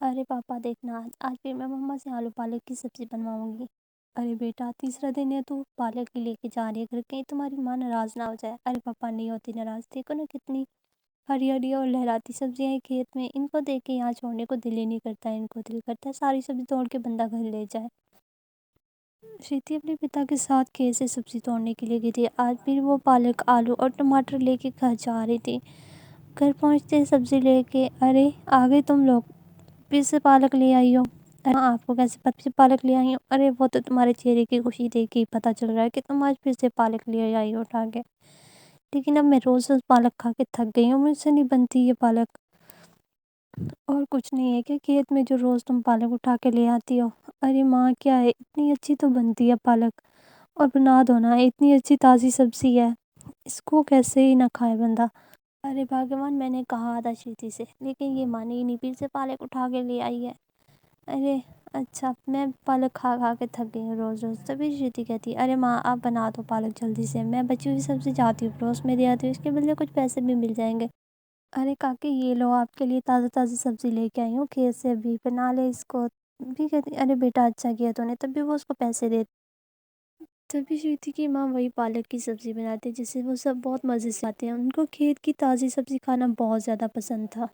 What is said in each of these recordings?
ارے پاپا دیکھنا آج پھر میں مما سے آلو پالک کی سبزی بنواؤں گی۔ ارے بیٹا تیسرا دن ہے تو پالک کی لے کے جا رہی ہے گھر، کہیں تمہاری ماں ناراض نہ ہو جائے۔ ارے پاپا نہیں ہوتی ناراض، دیکھو نا کتنی ہری ہری اور لہراتی سبزیاں ہیں کھیت میں، ان کو دیکھ کے یہاں چھوڑنے کو دل ہی نہیں کرتا ہے، ان کو دل کرتا ہے ساری سبزی توڑ کے بندہ گھر لے جائے۔ شریتی اپنے پتا کے ساتھ کھیت سے سبزی توڑنے کے لیے گئی تھی، آج پھر وہ پالک آلو اور ٹماٹر لے کے گھر جا رہی تھی۔ گھر پہنچتے سبزی لے کے ارے آ گئے تم لوگ، پھر سے پالک لے آئی ہو؟ ہاں آپ کو کیسے پتہ سے پالک لے آئی ہو؟ ارے وہ تو تمہارے چہرے کی خوشی دیکھ کے ہی پتہ چل رہا ہے کہ تم آج پھر سے پالک لے آئی ہو اٹھا کے، لیکن اب میں روز روز پالک کھا کے تھک گئی ہوں، مجھ سے نہیں بنتی یہ پالک۔ اور کچھ نہیں ہے کہ کھیت میں جو روز تم پالک اٹھا کے لے آتی ہو؟ ارے ماں کیا ہے، اتنی اچھی تو بنتی ہے پالک، اور بنا دو نا، اتنی اچھی تازی سبزی ہے، اس کو کیسے ہی نہ کھائے بندہ۔ ارے بھگوان میں نے کہا تھا شریتی سے، لیکن یہ مانی ہی نہیں، پھر سے پالک اٹھا کے لے آئی ہے۔ ارے اچھا میں پالک کھا کھا کے تھک گئی ہوں روز روز، تبھی شریتی کہتی ہے ارے ماں آپ بنا دو پالک جلدی سے، میں بچی ہوئی سبزی جاتی ہوں پڑوس میں دے آتی ہوں، اس کے بدلے کچھ پیسے بھی مل جائیں گے۔ ارے کاکی یہ لو آپ کے لیے تازہ تازی سبزی لے کے آئی ہوں کھیت سے، بھی بنا لے اس کو۔ بھی کہتی ارے بیٹا اچھا کیا تو نے، تب بھی وہ اس کو پیسے دیتی۔ تبھی شریتی کی ماں وہی پالک کی سبزی بناتی جسے وہ سب بہت مزے سے آتے ہیں، ان کو کھیت کی تازی سبزی کھانا بہت زیادہ پسند تھا۔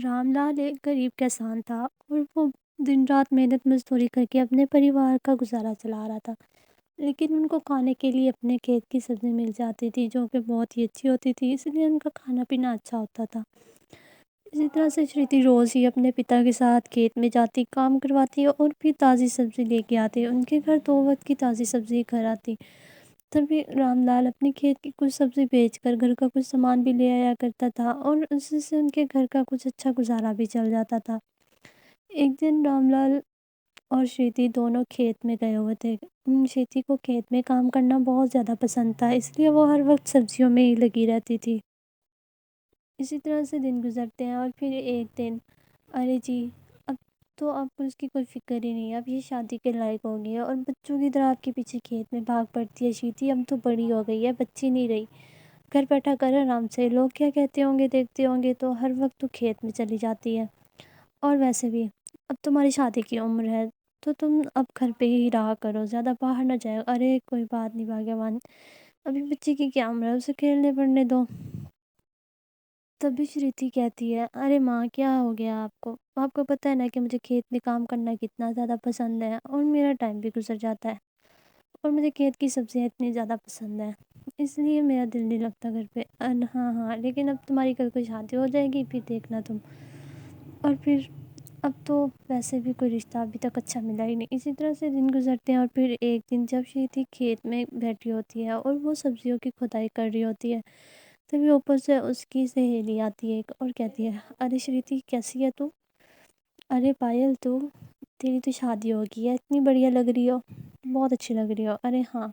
رام لال ایک غریب کسان تھا اور وہ دن رات محنت مزدوری کر کے اپنے پریوار کا گزارا چلا رہا تھا، لیکن ان کو کھانے کے لیے اپنے کھیت کی سبزی مل جاتی تھی جو کہ بہت ہی اچھی ہوتی تھی، اس لیے ان کا کھانا پینا اچھا ہوتا تھا۔ اسی طرح سے شریتی روز ہی اپنے پتا کے ساتھ کھیت میں جاتی، کام کرواتی اور پھر تازی سبزی لے کے آتی، ان کے گھر 2 وقت کی تازی سبزی گھر آتی۔ تبھی رام لال اپنی کھیت کی کچھ سبزی بیچ کر گھر کا کچھ سامان بھی لے آیا کرتا تھا، اور اس سے ان کے گھر کا کچھ اچھا گزارا بھی چل جاتا تھا۔ ایک دن رام لال اور شریتی دونوں کھیت میں گئے ہوئے تھے، شریتی کو کھیت میں کام کرنا بہت زیادہ پسند تھا، اس لیے وہ ہر وقت سبزیوں میں ہی لگی رہتی تھی۔ اسی طرح سے دن گزرتے ہیں اور پھر ایک دن ارے جی اب تو آپ کو اس کی کوئی فکر ہی نہیں ہے، اب یہ شادی کے لائق ہو گئی ہے اور بچوں کی طرح آپ کے پیچھے کھیت میں بھاگ پڑتی ہے شریتی، اب تو بڑی ہو گئی ہے، بچی نہیں رہی، گھر بیٹھا کر آرام سے، لوگ کیا کہتے ہوں گے دیکھتے ہوں گے، تو ہر وقت تو کھیت میں چلی جاتی ہے۔ اور ویسے بھی اب تمہاری شادی کی عمر ہے تو تم اب گھر پہ ہی رہا کرو، زیادہ باہر نہ جائے۔ ارے کوئی بات نہیں بھاگیوان، ابھی بچی کی کیا عمر ہے، اسے کھیلنے پڑنے دو۔ تبھی شریتی کہتی ہے ارے ماں کیا ہو گیا آپ کو پتہ ہے نا کہ مجھے کھیت میں کام کرنا کتنا زیادہ پسند ہے، اور میرا ٹائم بھی گزر جاتا ہے، اور مجھے کھیت کی سبزیاں اتنی زیادہ پسند ہیں، اس لیے میرا دل نہیں لگتا گھر پہ۔ ہاں ہاں لیکن اب تمہاری کل کو شادی ہو جائے گی، پھر دیکھنا تم، اور پھر اب تو ویسے بھی کوئی رشتہ ابھی تک اچھا ملا ہی نہیں۔ اسی طرح سے دن گزرتے ہیں اور پھر ایک دن جب شریتی کھیت میں بیٹھی ہوتی ہے اور وہ سبزیوں کی کھدائی کر رہی ہوتی ہے، تبھی اوپر سے اس کی سہیلی آتی ہے ایک اور کہتی ہے ارے شریتی کیسی ہے تو؟ ارے پائل تو تیری تو شادی ہو گئی ہے، اتنی بڑھیا لگ رہی ہو، بہت اچھی لگ رہی ہو۔ ارے ہاں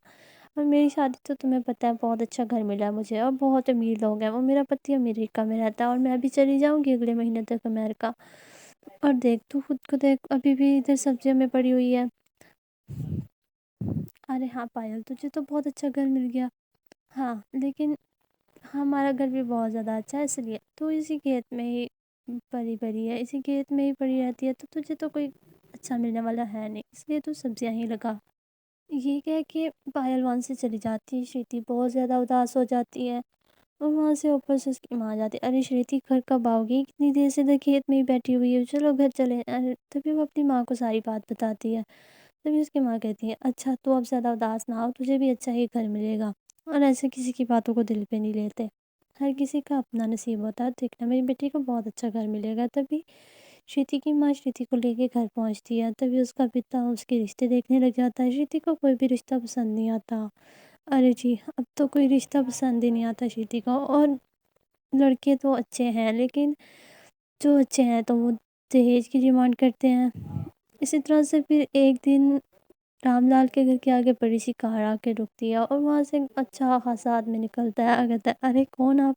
اور میری شادی تو تمہیں پتہ ہے بہت اچھا گھر ملا ہے مجھے، اور بہت امیر لوگ ہیں، وہ میرا پتی امریکہ میں رہتا ہے اور میں ابھی چلی جاؤں گی اگلے مہینے تک امریکہ، اور دیکھ تو خود کو دیکھ ابھی بھی ادھر سبزیوں میں پڑی ہوئی ہے۔ ارے ہاں پائل تجھے تو بہت اچھا گھر مل گیا۔ ہاں لیکن ہمارا گھر بھی بہت زیادہ اچھا ہے، اس لیے تو اسی کھیت میں ہی پلی بڑھی ہے، اسی کھیت میں ہی پڑی رہتی ہے، تو تجھے تو کوئی اچھا ملنے والا ہے نہیں، اس لیے تو سبزیاں ہی لگا۔ یہ کہہ کے پائل وہاں سے چلی جاتی ہے، شریتی بہت زیادہ اداس ہو جاتی ہے، اور وہاں سے اوپر سے اس کی ماں آ جاتی ہے ارے شریتی گھر کب آؤ گی، کتنی دیر سے کھیت میں ہی بیٹھی ہوئی ہے، چلو گھر چلے۔ تبھی وہ اپنی ماں کو ساری بات بتاتی ہے، تبھی اس کی ماں کہتی ہے اچھا تو اب زیادہ اداس نہ ہو، تجھے بھی اچھا ہی گھر ملے گا، اور ایسے کسی کی باتوں کو دل پہ نہیں لیتے، ہر کسی کا اپنا نصیب ہوتا ہے، دیکھنا میری بیٹی کو بہت اچھا گھر ملے گا۔ تبھی شریتی کی ماں شریتی کو لے کے گھر پہنچتی ہے، تبھی اس کا پتا اس کے رشتے دیکھنے لگ جاتا ہے، شریتی کو کوئی بھی رشتہ پسند نہیں آتا۔ ارے جی اب تو کوئی رشتہ پسند ہی نہیں آتا شریتی کو، اور لڑکے تو اچھے ہیں لیکن جو اچھے ہیں تو وہ دہیج کی ڈیمانڈ کرتے ہیں۔ اسی طرح سے پھر ایک دن رام لال کے گھر کے آگے بڑی سی کار آ کے رکتی ہے، اور وہاں سے اچھا خاصا آدمی نکلتا ہے، کہتا ہے ارے کون آپ؟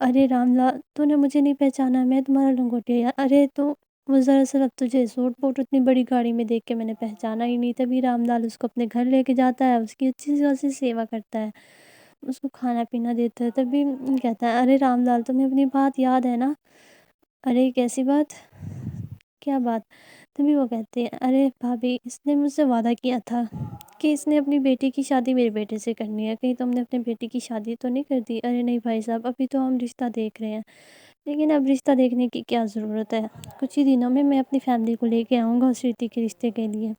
ارے رام لال تو نے مجھے نہیں پہچانا، میں تمہارا لنگوٹیا۔ ارے تو وہ دراصل اب تجھے سوٹ بوٹ اتنی بڑی گاڑی میں دیکھ کے میں نے پہچانا ہی نہیں۔ تبھی رام لال اس کو اپنے گھر لے کے جاتا ہے، اس کی اچھی سے خاصی سیوا کرتا ہے، اس کو کھانا پینا دیتا ہے۔ تبھی کہتا ہے ارے رام لال تمہیں اپنی بات یاد ہے نا؟ ارے کیسی بات؟ کیا بات؟ تبھی وہ کہتے ہیں ارے بھابھی اس نے مجھ سے وعدہ کیا تھا کہ اس نے اپنی بیٹی کی شادی میرے بیٹے سے کرنی ہے، کہیں تم نے اپنے بیٹی کی شادی تو نہیں کر دی؟ ارے نہیں بھائی صاحب، ابھی تو ہم رشتہ دیکھ رہے ہیں، لیکن اب رشتہ دیکھنے کی کیا ضرورت ہے، کچھ ہی دنوں میں اپنی فیملی کو لے کے آؤں گا شریتی کے رشتے کے لیے،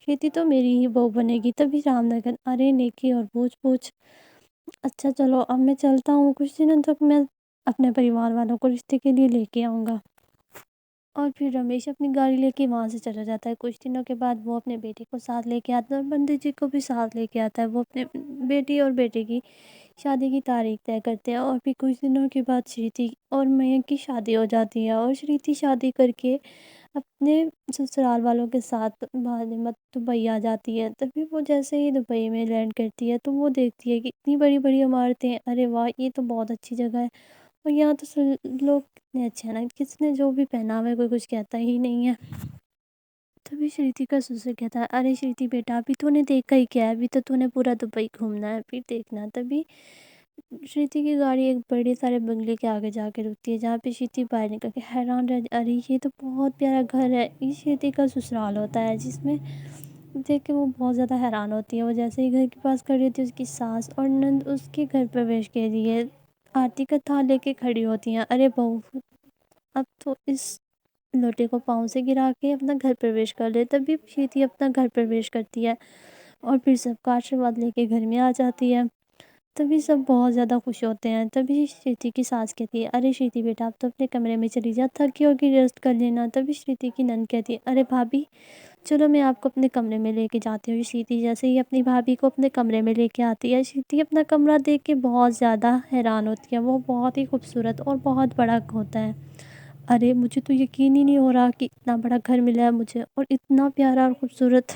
شریتی تو میری ہی بہو بنے گی۔ تبھی رام لگن ارے نیکی اور پوچھ پوچھ، اچھا چلو اب میں چلتا ہوں، کچھ دنوں تک میں اپنے پریوار والوں کو رشتے کے لیے لے کے آؤں گا۔ اور پھر رمیش اپنی گاڑی لے کے وہاں سے چلا جاتا ہے۔ کچھ دنوں کے بعد وہ اپنے بیٹے کو ساتھ لے کے آتا ہے اور پنڈت جی کو بھی ساتھ لے کے آتا ہے۔ وہ اپنے بیٹی اور بیٹے کی شادی کی تاریخ طے کرتے ہیں اور پھر کچھ دنوں کے بعد شریتی اور مینک کی شادی ہو جاتی ہے اور شریتی شادی کر کے اپنے سسرال والوں کے ساتھ دبئی آ جاتی ہے۔ تبھی وہ جیسے ہی دبئی میں لینڈ کرتی ہے تو وہ دیکھتی ہے کہ اتنی بڑی بڑی عمارتیں، ارے واہ یہ تو بہت اچھی جگہ ہے، اور یہاں تو لوگ کتنے اچھے ہیں نا، کس نے جو بھی پہنا ہوا ہے کوئی کچھ کہتا ہی نہیں ہے۔ تبھی شریتی کا سسر کہتا ہے ارے شریتی بیٹا ابھی تو نے دیکھا ہی کیا ہے، ابھی تو نے پورا دبئی گھومنا ہے، پھر دیکھنا۔ تبھی شریتی کی گاڑی ایک بڑے سارے بنگلے کے آگے جا کے رکتی ہے، جہاں پہ شریتی باہر نکل کے حیران رہ ارے یہ تو بہت پیارا گھر ہے، یہ شریتی کا سسرال ہوتا ہے، جس میں دیکھ کے وہ بہت زیادہ حیران ہوتی ہے۔ وہ جیسے ہی گھر کے پاس کھڑی ہوتی ہے، اس کی ساس اور نند اس کے گھر پرویش کے لیے آرتی کا تھال لے کے کھڑی ہوتی ہیں۔ ارے بہو اب تو اس لوٹے کو پاؤں سے گرا کے اپنا گھر پرویش کر لے۔ تبھی شریتی اپنا گھر پرویش کرتی ہے اور پھر سب کا آشیرواد لے کے گھر میں آ جاتی ہے۔ تبھی سب بہت زیادہ خوش ہوتے ہیں۔ تبھی شریتی کی ساس کہتی ہے ارے شریتی بیٹا اب تو اپنے کمرے میں چلی جا، تھکی ہوگی ریسٹ کر لینا۔ تبھی شریتی کی نند کہتی ہے ارے بھابھی چلو میں آپ کو اپنے کمرے میں لے کے جاتی ہوں۔ شریتی جیسے ہی اپنی بھابھی کو اپنے کمرے میں لے کے آتی ہے، شریتی اپنا کمرہ دیکھ کے بہت زیادہ حیران ہوتی ہے۔ وہ بہت ہی خوبصورت اور بہت بڑا ہوتا ہے۔ ارے مجھے تو یقین ہی نہیں ہو رہا کہ اتنا بڑا گھر ملا ہے مجھے، اور اتنا پیارا اور خوبصورت۔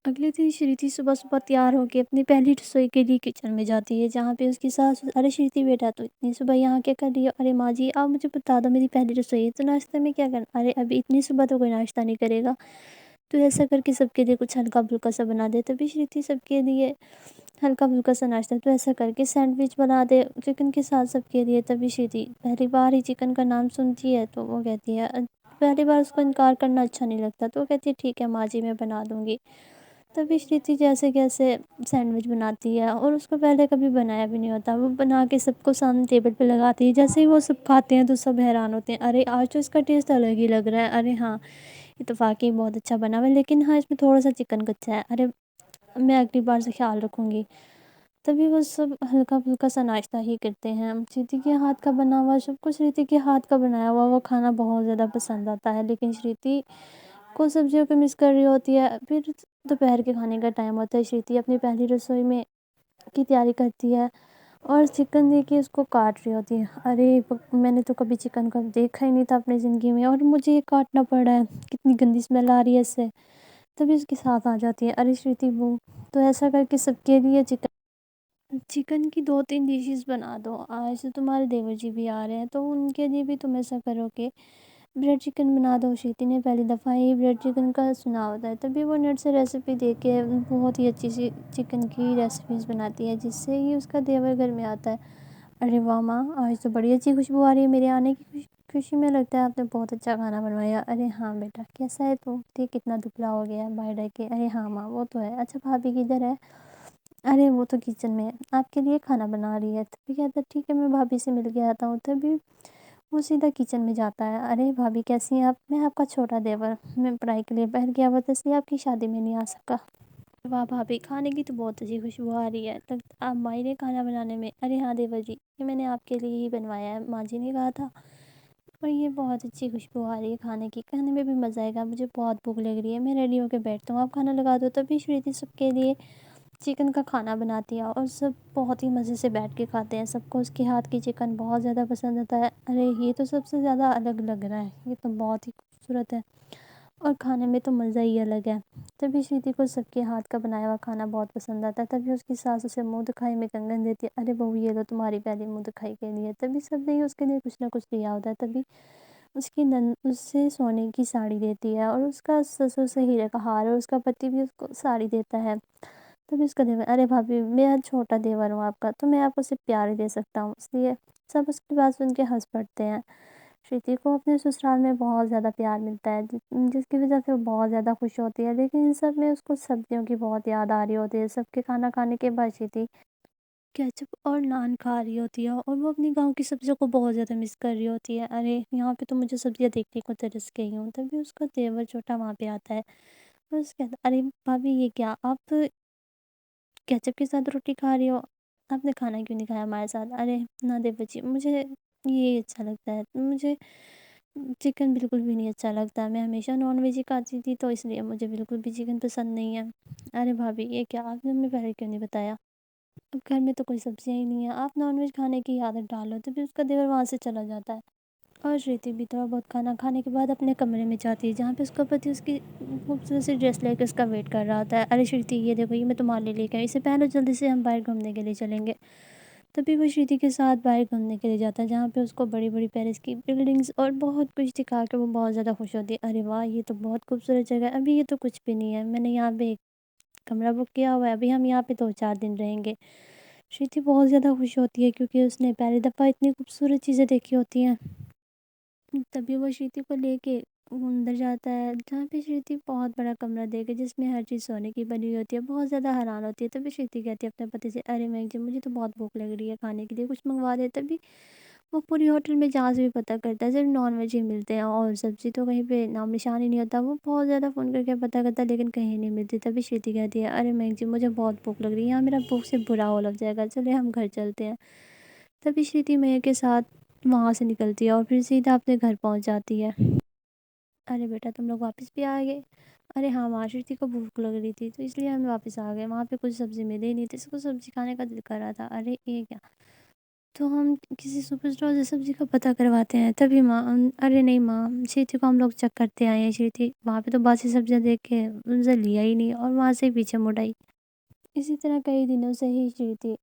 اگلے دن شریتی صبح صبح تیار ہو کے اپنی پہلی رسوئی کے لیے کچن میں جاتی ہے، جہاں پہ اس کی ساس ارے شریتی بیٹا تو اتنی صبح یہاں کیا کر رہی ہو؟ ارے ماں جی آپ مجھے بتا دو، میری پہلی رسوئی ہے تو ناشتے میں کیا کرنا؟ ارے ابھی اتنی صبح تو کوئی ناشتہ نہیں کرے گا، تو ایسا کر کے سب کے لیے کچھ ہلکا پھلکا سا بنا دے۔ تبھی شریتی سب کے لیے ہلکا پھلکا سا ناشتہ تو ایسا کر کے سینڈوچ بنا دے چکن کے ساتھ سب کے لیے۔ تبھی شریتی پہلی بار ہی چکن کا نام سنتی ہے تو وہ کہتی ہے پہلی بار اس کو انکار کرنا اچھا نہیں لگتا، تو وہ کہتی ہے ٹھیک ہے ماں جی میں بنا دوں گی۔ تبھی شریتی جیسے کیسے سینڈوچ بناتی ہے اور اس کو پہلے کبھی بنایا بھی نہیں ہوتا، وہ بنا کے سب کو سامنے ٹیبل پہ لگاتی ہے۔ جیسے ہی وہ سب کھاتے ہیں تو سب حیران ہوتے ہیں ارے آج تو اس کا ٹیسٹ الگ ہی لگ رہا ہے، ارے ہاں یہ تو واقعی بہت اچھا بنا ہوا ہے، لیکن ہاں اس میں تھوڑا سا چکن کچا ہے، ارے میں اگلی بار سے خیال رکھوں گی۔ تبھی وہ سب ہلکا پھلکا سا ناشتہ ہی کرتے ہیں۔ شریتی کے ہاتھ کا بنا ہوا سب کچھ، شریتی کے ہاتھ کا بنایا ہوا وہ کھانا بہت زیادہ پسند آتا ہے، لیکن شریتی کو سبزیوں کو مس کر رہی ہوتی ہے۔ پھر دوپہر کے کھانے کا ٹائم ہوتا ہے، شریتی اپنی پہلی رسوئی میں کی تیاری کرتی ہے اور چکن دے کے اس کو کاٹ رہی ہوتی ہے۔ ارے میں نے تو کبھی چکن کا دیکھا ہی نہیں تھا اپنی زندگی میں، اور مجھے یہ کاٹنا پڑ رہا ہے، کتنی گندی اسمیل آ رہی ہے اس سے۔ تبھی اس کے ساتھ آ جاتی ہے ارے شریتی وہ تو ایسا کر کے سب کے لیے چکن کی 2-3 ڈشز بنا دو، آج سے تمہارے دیور جی بھی آ رہے ہیں تو ان کے لیے بھی تم ایسا کرو کہ بریڈ چکن بنا دو۔ شریتی نے پہلی دفعہ ہی بریڈ چکن کا سنا ہوتا ہے، تبھی وہ نیٹ سے ریسیپی دیکھ کے بہت ہی اچھی سی چکن کی ریسیپیز بناتی ہے، جس سے ہی اس کا دیور گھر میں آتا ہے۔ ارے واہ ماں آج تو بڑی اچھی خوشبو آ رہی ہے، میرے آنے کی خوشی میں لگتا ہے آپ نے بہت اچھا کھانا بنوایا۔ ارے ہاں بیٹا کیسا ہے تو دیکھ کتنا دبلا ہو گیا ہے باہر رہ کے۔ ارے ہاں ماں وہ تو ہے، اچھا بھابھی کدھر ہے؟ ارے وہ تو کچن میں آپ کے لیے کھانا بنا رہی ہے۔ تبھی کہتا ہے ٹھیک ہے میں بھابھی سے مل کے آتا ہوں۔ تبھی وہ سیدھا کچن میں جاتا ہے۔ ارے بھابھی کیسی ہیں آپ؟ میں آپ کا چھوٹا دیور، میں پڑھائی کے لیے باہر گیا ہوا تھا اس لیے آپ کی شادی میں نہیں آ سکا۔ واہ بھابھی کھانے کی تو بہت اچھی خوشبو آ رہی ہے، آپ ماہر ہیں کھانا بنانے میں۔ ارے ہاں دیور جی یہ میں نے آپ کے لیے ہی بنوایا ہے، ماں جی نے کہا تھا، اور یہ بہت اچھی خوشبو آ رہی ہے کھانے کی، کھانے میں بھی مزہ آئے گا، مجھے بہت بھوک لگ رہی ہے، میں ریڈی ہو کے بیٹھتا ہوں آپ کھانا لگا دو۔ تبھی شریتی سب کے لیے چکن کا کھانا بناتی ہے اور سب بہت ہی مزے سے بیٹھ کے کھاتے ہیں، سب کو اس کے ہاتھ کی چکن بہت زیادہ پسند آتا ہے۔ ارے یہ تو سب سے زیادہ الگ لگ رہا ہے، یہ تو بہت ہی خوبصورت ہے اور کھانے میں تو مزہ ہی الگ ہے۔ تبھی شریتی کو سب کے ہاتھ کا بنایا ہوا کھانا بہت پسند آتا ہے، تبھی اس کی ساس اسے منہ دکھائی میں کنگن دیتی ہے۔ ارے بہو یہ لو تمہاری پہلی منہ دکھائی کے لیے۔ تبھی سب نے اس کے لیے کچھ نہ کچھ لیا ہوتا ہے۔ تبھی اس کی نند اس سے سونے کی ساڑی دیتی ہے اور اس کا سسر سے ہیرے کا ہار، اور اس کا پتی بھی اس کو ساڑی دیتا ہے۔ تبھی اس کا دیور ارے بھابھی میں چھوٹا دیور ہوں آپ کا، تو میں آپ کو صرف پیار ہی دے سکتا ہوں، اس لیے سب اس کی بات سن کے ہنس پڑتے ہیں۔ شruti کو اپنے سسرال میں بہت زیادہ پیار ملتا ہے، جس کی وجہ سے وہ بہت زیادہ خوش ہوتی ہے، لیکن ان سب میں اس کو سبزیوں کی بہت یاد آ رہی ہوتی ہے۔ سب کے کھانا کھانے کے بعد شruti کیچپ اور نان کھا رہی ہوتی ہے، اور وہ اپنی گاؤں کی سبزیوں کو بہت زیادہ مس کر رہی ہوتی ہے۔ ارے یہاں پہ تو مجھے سبزیاں دیکھنے کو ترس گئی ہوں، تبھی اس کا دیور چھوٹا وہاں پہ آتا ہے اور اس کہتا ارے بھابھی یہ کیا آپ کیچپ کے ساتھ روٹی کھا رہی ہو، آپ نے کھانا کیوں نہیں کھایا ہمارے ساتھ؟ ارے نہ دے بچی، مجھے یہ اچھا لگتا ہے، مجھے چکن بالکل بھی نہیں اچھا لگتا، میں ہمیشہ نان ویج ہی کھاتی تھی تو اس لیے مجھے بالکل بھی چکن پسند نہیں ہے۔ ارے بھابھی یہ کیا، آپ نے ہمیں پہلے کیوں نہیں بتایا؟ اب گھر میں تو کوئی سبزیاں ہی نہیں ہیں، آپ نان ویج کھانے کی عادت ڈالو، تبھی اس کا دیور وہاں سے چلا جاتا ہے۔ اور شruti بھی تھوڑا بہت کھانا کھانے کے بعد اپنے کمرے میں جاتی ہے، جہاں پہ اس کا پتی اس کی خوبصورت سی ڈریس لے کے اس کا ویٹ کر رہا ہوتا ہے۔ ارے شruti یہ دیکھو، یہ میں تمہارے لیے لے کے آئی، اسے پہنو جلدی سے، ہم باہر گھومنے کے لیے چلیں گے۔ تبھی وہ شruti کے ساتھ باہر گھومنے کے لیے جاتا ہے، جہاں پہ اس کو بڑی بڑی پیرس کی بلڈنگز اور بہت کچھ دکھا کے وہ بہت زیادہ خوش ہوتی ہے۔ ارے واہ، یہ تو بہت خوبصورت جگہ ہے، ابھی یہ تو کچھ بھی نہیں ہے، میں نے یہاں پہ ایک کمرہ بک کیا ہوا ہے، ابھی ہم یہاں پہ 2-4 دن رہیں گے۔ شruti بہت زیادہ خوش ہوتی ہے کیونکہ اس نے پہلی دفعہ اتنی خوبصورت چیزیں دیکھی ہوتی ہیں۔ تبھی وہ شruti کو لے کے وہ اندر جاتا ہے، جہاں پہ شruti بہت بڑا کمرہ دے کے، جس میں ہر چیز سونے کی بنی ہوئی ہوتی ہے، بہت زیادہ حیران ہوتی ہے۔ تبھی شruti کہتی ہے اپنے پتی سے ارے میں جی مجھے تو بہت بھوک لگ رہی ہے، کھانے کے لیے کچھ منگوا دے۔ تبھی وہ پوری ہوٹل میں جہاں سے بھی پتہ کرتا ہے صرف نان ویج ہی ملتے ہیں، اور سبزی تو کہیں پہ نام نشان ہی نہیں ہوتا۔ وہ بہت زیادہ فون کر کے پتہ کرتا ہے لیکن کہیں نہیں ملتی۔ تبھی شruti کہتی ہے ارے میں جی مجھے بہت بھوک لگ رہی ہے، یہاں میرا بھوک سے برا ہو لگ جائے گا، چلے ہم گھر چلتے ہیں۔ تبھی شruti مہک کے ساتھ وہاں سے نکلتی ہے اور پھر سیدھا اپنے گھر پہنچ جاتی ہے۔ ارے بیٹا تم لوگ واپس بھی آ گئے؟ ارے ہاں ماں، شruti کو بھوک لگ رہی تھی تو اس لیے ہم واپس آ گئے، وہاں پہ کچھ سبزی ملی نہیں تھی، اس کو سبزی کھانے کا دل کر رہا تھا۔ ارے یہ کیا، تو ہم کسی سپر اسٹور سے سبزی کا پتہ کرواتے ہیں۔ تبھی ماں ارے نہیں ماں، شruti کو ہم لوگ چیک کرتے آئے ہیں، شruti وہاں پہ تو باسی سبزیاں دیکھ کے ان سے لیا ہی نہیں اور وہاں سے پیچھے مڑ آئی۔ اسی طرح کئی دنوں سے ہی شruti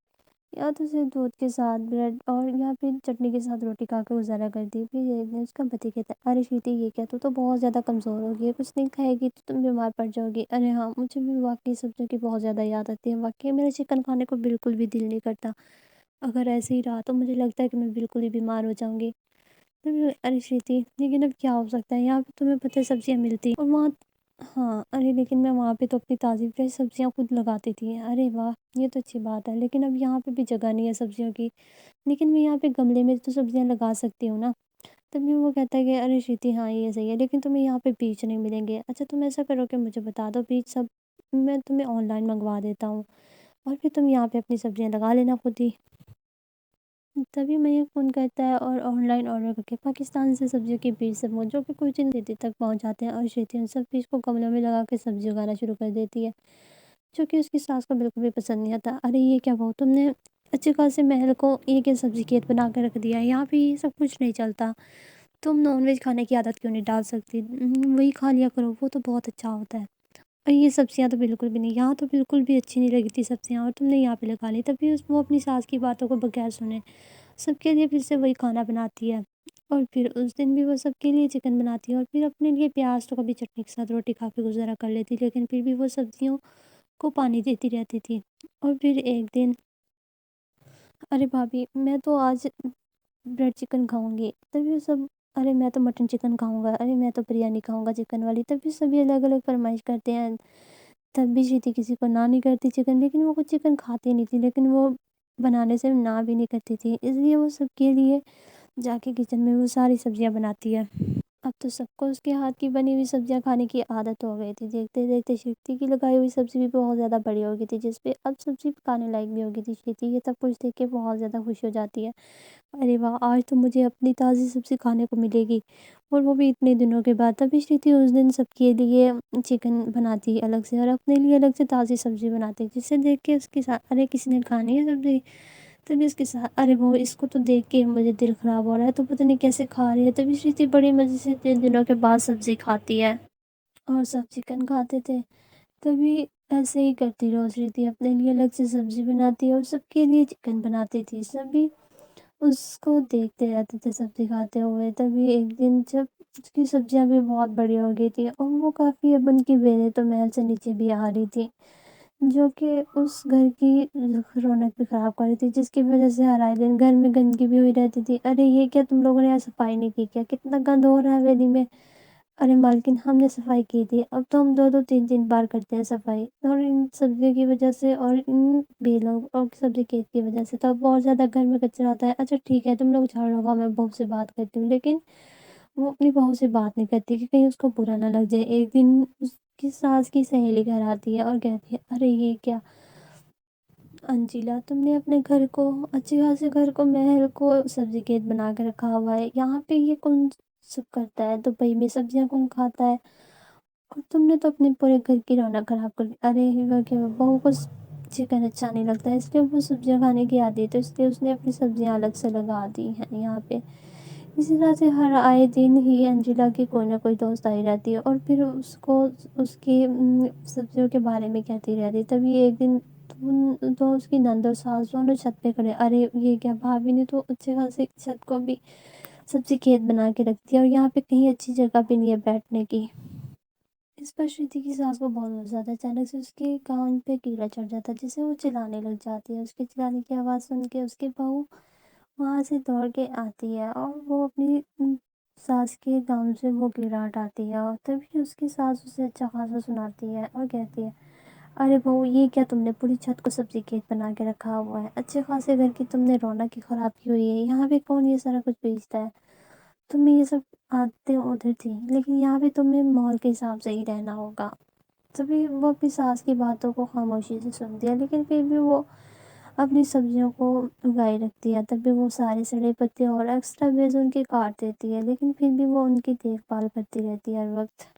یا تو صرف دودھ کے ساتھ بریڈ اور یا پھر چٹنی کے ساتھ روٹی کھا کے گزارا کرتی۔ پھر ایک دن اس کا پتی کہتا ہے ارے شruti یہ کیا، تو بہت زیادہ کمزور ہو گئی ہے، کچھ نہیں کھائے گی تو تم بیمار پڑ جاؤ گی۔ ارے ہاں مجھے بھی واقعی سبزیوں کی بہت زیادہ یاد آتی ہے، واقعی میرا چکن کھانے کو بالکل بھی دل نہیں کرتا، اگر ایسے ہی رہا تو مجھے لگتا ہے کہ میں بالکل ہی بیمار ہو جاؤں گی۔ ارے شruti لیکن اب کیا ہو سکتا ہے، یہاں پہ تمہیں پتہ ہے سبزیاں ملتی ہیں اور وہاں ہاں ارے لیکن میں وہاں پہ تو اپنی تازی فریش سبزیاں خود لگاتی تھی۔ ارے واہ یہ تو اچھی بات ہے، لیکن اب یہاں پہ بھی جگہ نہیں ہے سبزیوں کی، لیکن میں یہاں پہ گملے میں تو سبزیاں لگا سکتی ہوں نا۔ تبھی وہ کہتا ہے کہ ارے شruti ہاں یہ صحیح ہے، لیکن تمہیں یہاں پہ بیج نہیں ملیں گے۔ اچھا تم ایسا کرو کہ مجھے بتا دو بیج سب، میں تمہیں آن لائن منگوا دیتا ہوں اور پھر تم یہاں پہ اپنی سبزیاں لگا لینا خود ہی۔ تبھی میں یہ فون کرتا ہے اور آن لائن آرڈر کر کے پاکستان سے سبزیوں کے بیج سب جو کہ کچھ دن دیتی تک پہنچ جاتے ہیں، اور شruti ان سب بیج کو گملوں میں لگا کے سبزی اگانا شروع کر دیتی ہے، جو کہ اس کی ساس کو بالکل بھی پسند نہیں آتا۔ ارے یہ کیا بہو، تم نے اچھے خاصے محل کو ایک ہی سبزی کھیت بنا کے رکھ دیا ہے، یہاں پہ یہ سب کچھ نہیں چلتا، تم نان ویج کھانے کی عادت کیوں نہیں ڈال سکتی؟ وہی کھا لیا کرو، وہ تو بہت اچھا ہوتا ہے۔ اور یہ سبزیاں تو بالکل بھی نہیں، یہاں تو بالکل بھی اچھی نہیں لگی تھی سبزیاں، اور تم نے یہاں پہ لگا لی۔ تبھی وہ اپنی ساس کی باتوں کو بغیر سنے سب کے لیے پھر سے وہی کھانا بناتی ہے، اور پھر اس دن بھی وہ سب کے لیے چکن بناتی ہے، اور پھر اپنے لیے پیاز تو کبھی چٹنی کے ساتھ روٹی کھا کے گزارا کر لیتی، لیکن پھر بھی وہ سبزیوں کو پانی دیتی رہتی تھی۔ اور پھر ایک دن ارے بھابھی میں تو آج بریڈ چکن کھاؤں گی، تبھی وہ سب ارے میں تو مٹن چکن کھاؤں گا، ارے میں تو بریانی کھاؤں گا چکن والی، تبھی سبھی الگ الگ فرمائش کرتے ہیں۔ تب بھی شruti کسی کو نہ نہیں کرتی چکن، لیکن وہ کچھ چکن کھاتی نہیں تھی، لیکن وہ بنانے سے نہ بھی نہیں کرتی تھی، اس لیے وہ سب کے لیے جا کے کچن میں وہ ساری سبزیاں بناتی ہے۔ اب تو سب کو اس کے ہاتھ کی بنی ہوئی سبزیاں کھانے کی عادت ہو گئی تھی، دیکھتے دیکھتے شruti کی لگائی ہوئی سبزی بھی بہت زیادہ بڑی ہو گئی تھی، جس پہ اب سبزی پکانے لائق بھی ہو گئی تھی۔ شruti یہ سب کچھ دیکھ کے بہت زیادہ خوش ہو جاتی ہے، ارے واہ آج تو مجھے اپنی تازی سبزی کھانے کو ملے گی، اور وہ بھی اتنے دنوں کے بعد۔ تبھی شruti اس دن سب کے لیے چکن بناتی الگ سے، اور اپنے لیے الگ سے تازی سبزی بناتی، جسے دیکھ کے اس کے ساتھ ارے کسی نے کھانی ہے سبزی، تبھی اس کے ساتھ ارے وہ اس کو تو دیکھ کے مجھے دل خراب ہو رہا ہے، تو پتہ نہیں کیسے کھا رہی ہے۔ تبھی شruti بڑی مزے سے 3 دنوں کے بعد سبزی کھاتی ہے، اور سب چکن کھاتے تھے۔ تبھی ایسے ہی کرتی رہو، شruti اپنے لیے الگ سے سبزی بناتی اور سب کے لیے چکن بناتی تھی، سبھی اس کو دیکھتے رہتے تھے سبزی کھاتے ہوئے۔ تبھی ایک دن جب اس کی سبزیاں بھی بہت بڑی ہو گئی تھی اور وہ کافی اب ان کی بیلیں تو محل سے نیچے بھی آ رہی تھی، جو کہ اس گھر کی رونق بھی خراب کر رہی تھی، جس کی وجہ سے ہر آئے دن گھر میں گندگی بھی ہوئی رہتی تھی۔ ارے یہ کیا تم لوگوں نے یہاں صفائی نہیں کی کیا؟ کتنا گند ہو رہا ہے ویلی میں۔ ارے مالکن ہم نے صفائی کی تھی، اب تو ہم 2 2 3 3 بار کرتے ہیں صفائی، اور ان سبزیوں کی وجہ سے اور ان بیلوں اور سبزی کھیت کی وجہ سے تو اب بہت زیادہ گھر میں کچرا آتا ہے۔ اچھا ٹھیک ہے تم لوگ جھاڑو گا، میں بہو سے بات کرتی ہوں، لیکن وہ اپنی بہو سے بات نہیں کرتی کہ کہیں اس کو برا نہ لگ جائے۔ ایک دن اس کی ساس کی سہیلی گھر آتی ہے اور کہتی ہے ارے یہ کیا انجیلا، تم نے اپنے گھر کو، اچھے خاصے گھر کو، محل کو سبزی کھیت بنا کے رکھا ہوا ہے، یہاں پہ یہ کون سب کرتا ہے؟ دبئی میں سبزیاں کون کھاتا ہے؟ اور تم نے تو اپنے پورے گھر کی رونق خراب کر دی۔ ارے وہ کہ بہو کو چکن اچھا نہیں لگتا ہے، اس لیے وہ سبزیاں کھانے کی آتی ہے، تو اس لیے اس نے اپنی سبزیاں الگ سے لگا دی ہیں یہاں پہ۔ اسی طرح سے ہر آئے دن ہی انجیلا کی کوئی نہ کوئی دوست آئی رہتی ہے اور پھر اس کو اس کی سبزیوں کے بارے میں کہتی رہتی۔ تبھی ایک دن تو اس کی نند اور ساس دونوں چھت پہ کھڑے، ارے یہ کیا بھابھی نے تو اچھے خاصے چھت کو بھی سبزی کھیت بنا کے رکھ دیا، اور یہاں پہ کہیں اچھی جگہ بھی نہیں ہے بیٹھنے کی۔ اس پر شریتی کی ساس کو بہت غصہ آتا ہے، اچانک سے اس کے کان پہ کیڑا چڑھ جاتا ہے جس سے وہ چلانے لگ جاتی ہے۔ اس کے چلانے کی آواز سن کے اس کی بہو وہاں سے دوڑ کے آتی ہے اور وہ اپنی ساس کے گاؤن سے وہ کیڑا ہٹاتی ہے، اور تبھی اس کی ساس اسے اچھا خاصا سناتی ہے اور کہتی ہے ارے بہو یہ کیا تم نے پوری چھت کو سبزی کھیت بنا کے رکھا ہوا ہے؟ اچھے خاصے گھر کی تم نے رونق کی خراب کی ہوئی ہے، یہاں پہ کون یہ سارا کچھ بیچتا ہے؟ تمہیں یہ سب عادتیں ادھر تھی، لیکن یہاں پہ تمہیں ماحول کے حساب سے ہی رہنا ہوگا۔ تبھی وہ اپنی ساس کی باتوں کو خاموشی سے سنتی ہے، لیکن پھر بھی وہ اپنی سبزیوں کو اگائے رکھتی ہے۔ تبھی وہ سارے سڑے پتے اور ایکسٹرا بیج ان کے کاٹ دیتی ہے، لیکن پھر بھی وہ ان کی دیکھ بھال کرتی رہتی ہے ہر وقت۔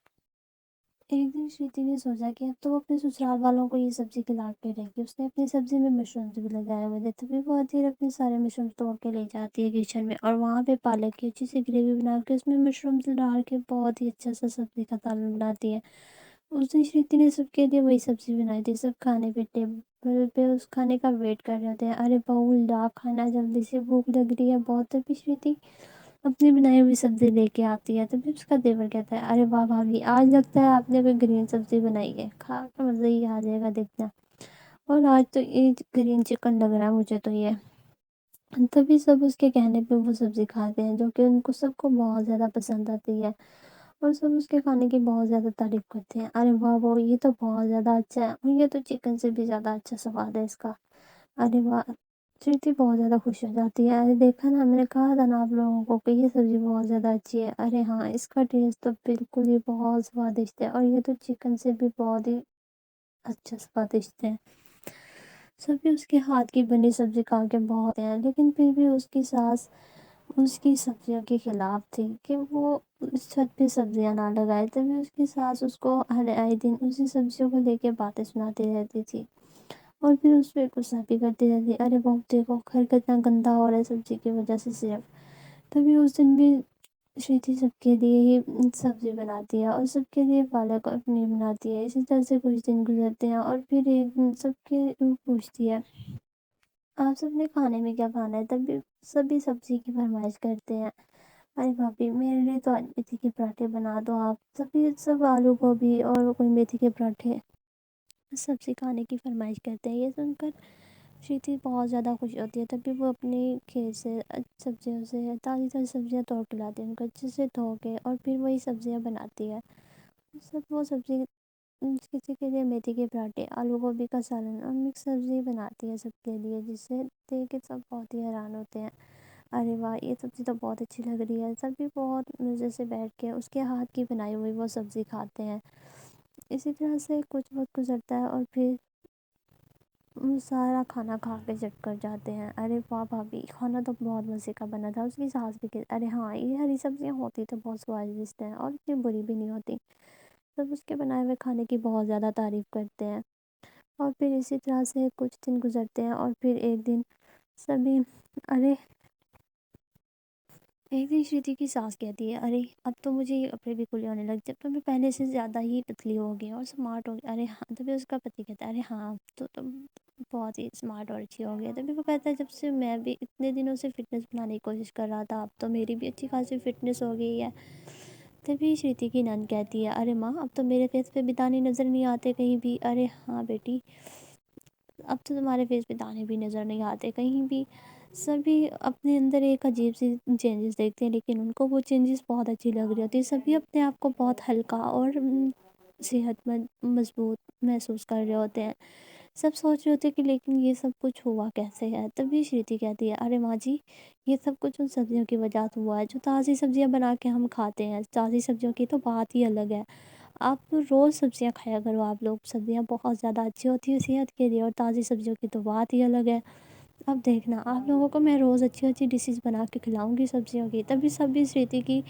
ایک دن شریتی نے سوچا کہ اب تو وہ اپنے سسرال والوں کو یہ سبزی کھلا کے رہے گی۔ اس نے اپنی سبزی میں مشرومز بھی لگائے ہوئے تھے، تبھی وہ آتی ہے اپنے سارے مشرومز توڑ کے لے جاتی ہے کچن میں، اور وہاں پہ پالک کی اچھی سی گریوی بنا کے اس میں مشرومز ڈال کے بہت ہی اچھا سا سبزی کا سالن بناتی ہے۔ اس دن شریتی نے سب کے لیے وہی سبزی بنائی تھی، سب کھانے پہ ٹیبل پہ اس کھانے کا ویٹ کر رہے ہوتے ہیں۔ ارے بہو لا کھانا جلدی سے، بھوک لگ رہی ہے بہت۔ تبھی شریتی اپنی بنائی ہوئی سبزی لے کے آتی ہے، تبھی اس کا دیور کہتا ہے ارے واہ بھابھی آج لگتا ہے آپ نے کوئی گرین سبزی بنائی ہے، کھا کے مزہ ہی آ جائے گا دیکھنا، اور آج تو یہ گرین چکن لگ رہا ہے مجھے تو یہ۔ تبھی سب اس کے کہنے پہ وہ سبزی کھاتے ہیں جو کہ ان کو سب کو بہت زیادہ پسند آتی ہے، اور سب اس کے کھانے کی بہت زیادہ تعریف کرتے ہیں۔ ارے واہ واہ یہ تو بہت زیادہ اچھا ہے، اور یہ تو چکن سے بھی زیادہ اچھا سواد ہے اس کا۔ ارے واہ، چیتی بہت زیادہ خوش ہو جاتی ہے۔ ارے دیکھا نا، میں نے کہا تھا نا آپ لوگوں کو کہ یہ سبزی بہت زیادہ اچھی ہے۔ ارے ہاں اس کا ٹیسٹ تو بالکل ہی بہت سوادشٹ ہے، اور یہ تو چکن سے بھی بہت ہی اچھا سوادشٹ ہے۔ سبھی اس کے ہاتھ کی بنی سبزی کھا کے بہت ہیں، لیکن پھر بھی اس کی ساس اس کی سبزیوں کے خلاف تھی کہ وہ اس چھت پہ سبزیاں نہ لگائے۔ تبھی اس کی ساس اس کو ہر آئے دن اسی سبزیوں کو لے کے باتیں سناتی رہتی تھی، اور پھر اس پہ غصہ بھی کرتی رہتی۔ ارے بہت دیکھو گھر کتنا گندا ہو رہا ہے سبزی کی وجہ سے صرف۔ تبھی اس دن بھی شریتی سب کے لیے ہی سبزی بناتی ہے، اور سب کے لیے پالک اپنی بناتی ہے۔ اسی طرح سے کچھ دن گزرتے ہیں، اور پھر ایک دن سب کے پوچھتی ہے آپ سب نے کھانے میں کیا کھانا ہے؟ تبھی سبھی سبزی کی فرمائش کرتے ہیں۔ ارے بھابھی میرے لیے تو آج میتھی کے پراٹھے بنا دو آپ، سبھی سب آلو گوبھی اور کوئی میتھی کے پراٹھے سبزی کھانے کی فرمائش کرتے ہیں۔ یہ سن کر شریتی بہت زیادہ خوش ہوتی ہے، تبھی وہ اپنے کھیت سے سبزیوں سے تازی تازی سبزیاں توڑ کے لاتی ہے، ان کو اچھے سے دھو کے، اور پھر وہی سبزیاں بناتی ہے۔ سب وہ سبزی کسی کے لیے میتھی کے پراٹھے، آلو گوبھی کا سالن اور مکس سبزی بناتی ہے سب کے لیے، جس سے دیکھ کے سب بہت ہی حیران ہوتے ہیں۔ ارے واہ یہ سبزی تو بہت اچھی لگ رہی ہے، سبھی بہت مزے سے بیٹھ کے اس کے ہاتھ کی بنائی ہوئی وہ سبزی کھاتے ہیں۔ اسی طرح سے کچھ وقت گزرتا ہے، اور پھر سارا کھانا کھا کے چٹ کر جاتے ہیں۔ ارے واہ بھابھی کھانا تو بہت مزے کا بنا تھا، اس کی ساس بھی کہ ارے ہاں یہ ہری سبزیاں ہوتی تو بہت سوادشٹ ہیں اور اتنی بری بھی نہیں ہوتی۔ سب اس کے بنائے ہوئے کھانے کی بہت زیادہ تعریف کرتے ہیں، اور پھر اسی طرح سے کچھ دن گزرتے ہیں، اور پھر ایک دن سبھی ارے ایک دن شریتی کی ساس کہتی ہے ارے اب تو مجھے یہ کپڑے بھی کھلے ہونے لگ جب تو میں پہلے سے زیادہ ہی پتلی ہو گئی اور اسمارٹ ہو گئی۔ ارے ہاں، تبھی اس کا پتی کہتا ہے ارے ہاں تو تم بہت ہی اسمارٹ اور اچھی ہو گئی ہے۔ تبھی وہ کہتا ہے جب سے میں بھی اتنے دنوں سے فٹنس بنانے کی کوشش کر رہا تھا، اب تو میری بھی اچھی خاصی فٹنس ہو گئی ہے۔ تبھی شریتی کی نند کہتی ہے ارے ماں اب تو میرے فیس پہ بھی دانے نظر نہیں آتے کہیں بھی۔ ارے ہاں بیٹی اب تو تمہارے فیس پہ دانے بھی نظر نہیں آتے کہیں بھی۔ سبھی اپنے اندر ایک عجیب سی چینجز دیکھتے ہیں، لیکن ان کو وہ چینجز بہت اچھی لگ رہی ہوتی ہے۔ سبھی اپنے آپ کو بہت ہلکا اور صحت مند مضبوط محسوس کر رہے ہوتے ہیں۔ سب سوچ رہے ہوتے ہیں کہ لیکن یہ سب کچھ ہوا کیسے ہے؟ تبھی شریتی کہتی ہے ارے ماں جی، یہ سب کچھ ان سبزیوں کی وجہ سے ہوا ہے جو تازی سبزیاں بنا کے ہم کھاتے ہیں۔ تازی سبزیوں کی تو بات ہی الگ ہے۔ آپ تو روز سبزیاں کھایا کرو، آپ لوگ، سبزیاں بہت زیادہ اچھی ہوتی ہیں صحت کے لیے، اور تازی سبزیوں کی تو بات ہی الگ ہے۔ اب دیکھنا آپ لوگوں کو میں روز اچھی اچھی ڈشز بنا کے کھلاؤں گی سبزیوں کی۔ تبھی سبھی سریتی کی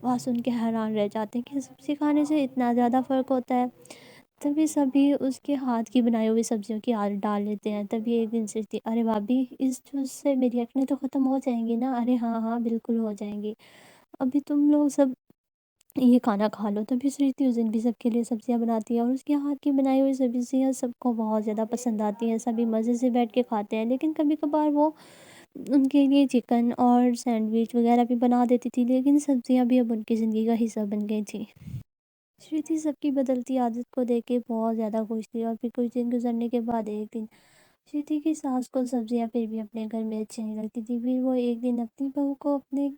بات سن کے حیران رہ جاتے ہیں کہ سبزی کھانے سے اتنا زیادہ فرق ہوتا ہے۔ تبھی سبھی اس کے ہاتھ کی بنائی ہوئی سبزیوں کی عادت ڈال لیتے ہیں۔ تبھی ایک دن سریتی ارے بھابھی، اس جوس سے میری اکنے تو ختم ہو جائیں گی نا؟ ارے ہاں ہاں بالکل ہو جائیں گی، ابھی تم لوگ سب یہ کھانا کھا لو۔ تبھی سریتی اس دن بھی سب کے لیے سبزیاں بناتی ہے، اور اس کے ہاتھ کی بنائی ہوئی سبزیاں سب کو بہت زیادہ پسند آتی ہیں۔ سبھی مزے سے بیٹھ کے کھاتے ہیں، لیکن کبھی کبھار وہ ان کے لیے چکن اور سینڈوچ وغیرہ بھی بنا دیتی تھی، لیکن سبزیاں بھی اب ان کی زندگی کا حصہ بن گئی تھی۔ شریتی سب کی بدلتی عادت کو دیکھ کے بہت زیادہ خوش تھی، اور پھر کچھ دن گزرنے کے بعد ایک دن شریتی کی ساس کو سبزیاں پھر بھی اپنے گھر میں اچھی نہیں لگتی تھی۔ پھر وہ ایک دن اپنی بہو کو اپنے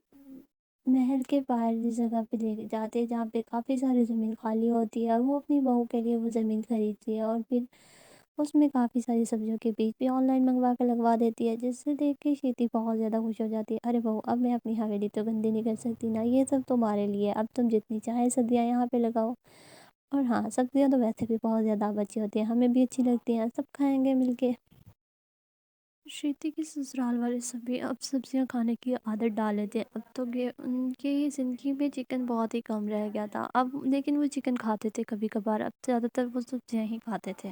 محل کے باہر کی جگہ پہ لے کے جاتے ہیں جہاں پہ کافی ساری زمین خالی ہوتی ہے، اور وہ اپنی بہو کے لیے وہ زمین خریدتی ہے، اور پھر اس میں کافی ساری سبزیوں کے بیج بھی آن لائن منگوا کے لگوا دیتی ہے، جس سے دیکھ کے شیتی بہت زیادہ خوش ہو جاتی ہے۔ ارے بہو، اب میں اپنی حویلی تو گندی نہیں کر سکتی نا، یہ سب تمہارے لیے، اب تم جتنی چاہے سبزیاں یہاں پہ لگاؤ۔ اور ہاں، سبزیاں تو ویسے بھی بہت زیادہ بچی ہوتی ہیں، ہمیں بھی اچھی لگتی ہیں، سب کھائیں گے مل کے۔ شریتی کی سسرال والے سبھی اب سبزیاں کھانے کی عادت ڈال لیتے ہیں۔ اب تو ان کی زندگی میں چکن بہت ہی کم رہ گیا تھا اب، لیکن وہ چکن کھاتے تھے کبھی کبھار، اب زیادہ تر وہ سبزیاں ہی کھاتے تھے۔